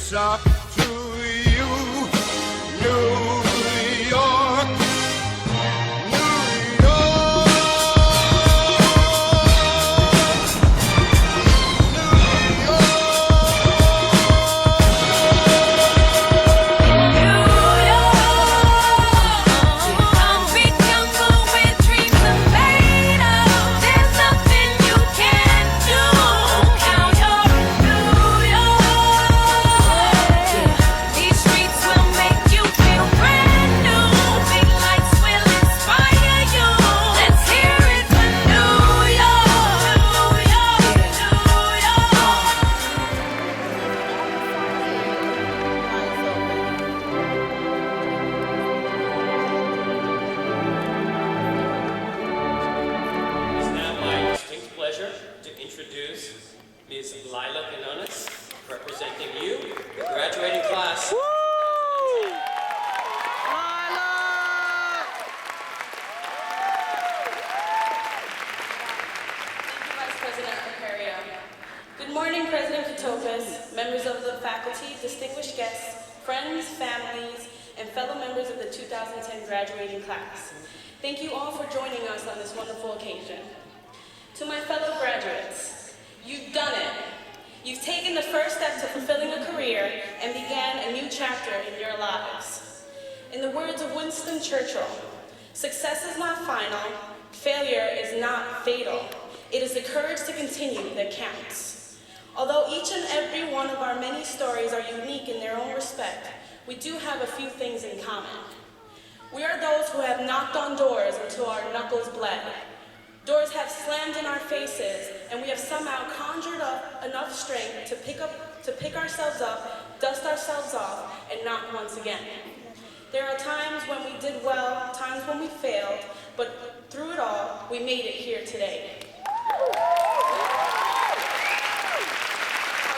it's up to you, New York, New York, New introduce Ms. Layla, representing you, the graduating class. Good morning, President Katopis, members of the faculty, distinguished guests, friends, families, and fellow members of the 2010 graduating class. Thank you all for joining us on this wonderful occasion. To my fellow graduates, you've done it. You've taken the first step to fulfilling a career and began a new chapter in your lives. In the words of Winston Churchill, success is not final, failure is not fatal. It is the courage to continue that counts. Although each and every one of our many stories are unique in their own respect, we do have a few things in common. We are those who have knocked on doors until our knuckles bled. Doors have slammed in our faces, and we have somehow conjured up enough strength to pick ourselves up, dust ourselves off, and knock once again. There are times when we did well, times when we failed, but through it all, we made it here today. Our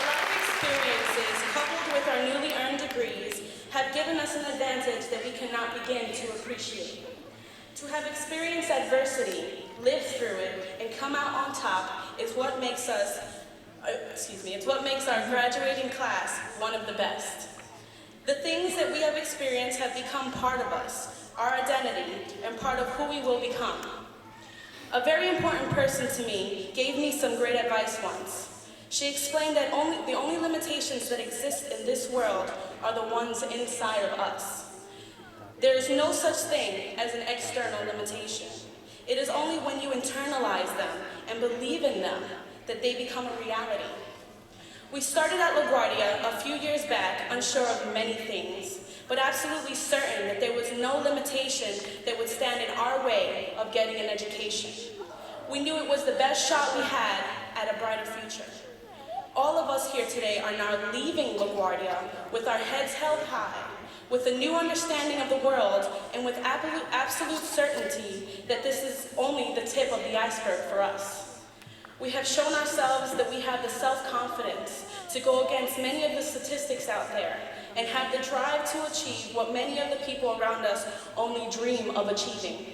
life experiences, coupled with our newly earned degrees, have given us an advantage that we cannot begin to appreciate. To have experienced adversity, lived through it, and come out on top is what makes us, it's what makes our graduating class one of the best. The things that we have experienced have become part of us, our identity, and part of who we will become. A very important person to me gave me some great advice once. She explained that the only limitations that exist in this world are the ones inside of us. There is no such thing as an external limitation. It is only when you internalize them and believe in them that they become a reality. We started at LaGuardia a few years back, unsure of many things, but absolutely certain that there was no limitation that would stand in our way of getting an education. We knew it was the best shot we had at a brighter future. All of us here today are now leaving LaGuardia with our heads held high, with a new understanding of the world, and with absolute certainty that this is only the tip of the iceberg for us. We have shown ourselves that we have the self-confidence to go against many of the statistics out there and have the drive to achieve what many of the people around us only dream of achieving.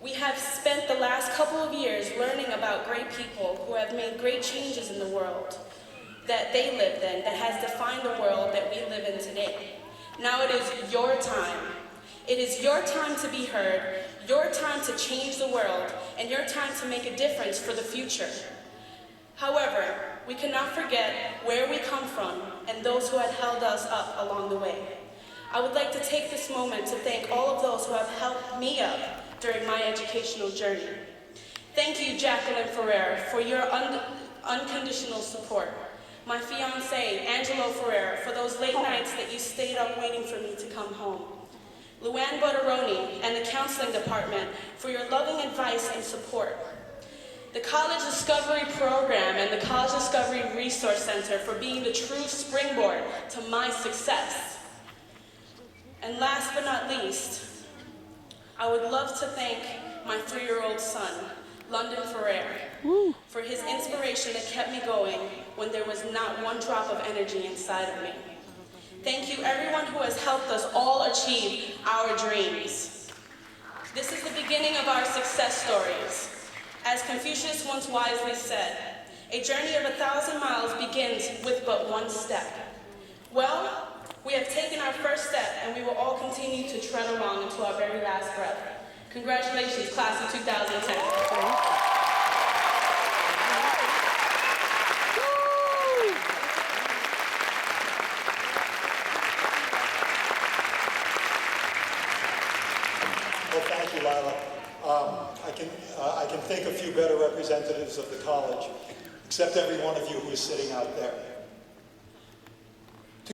We have spent the last couple of years learning about great people who have made great changes in the world that they lived in, that has defined the world that we live in today. Now it is your time. It is your time to be heard, your time to change the world, and your time to make a difference for the future. However, we cannot forget where we come from and those who have held us up along the way. I would like to take this moment to thank all of those who have helped me up during my educational journey. Thank you, Jacqueline Ferrer, for your unconditional support. My fiancé, Angelo Ferrer, for those late nights that you stayed up waiting for me to come home. Luann Botteroni and the counseling department for your loving advice and support. The College Discovery Program and the College Discovery Resource Center for being the true springboard to my success. And last but not least, I would love to thank my 3-year-old son, London Ferrer, for his inspiration that kept me going when there was not one drop of energy inside of me. Thank you everyone who has helped us all achieve our dreams. This is the beginning of our success stories. As Confucius once wisely said, a journey of 1,000 miles begins with but one step. Well, we have taken our first step, and we will all continue to tread along until our very last breath. Congratulations, class of 2010. Well, thank you, Layla. I can think of few better representatives of the college, except every one of you who is sitting out there.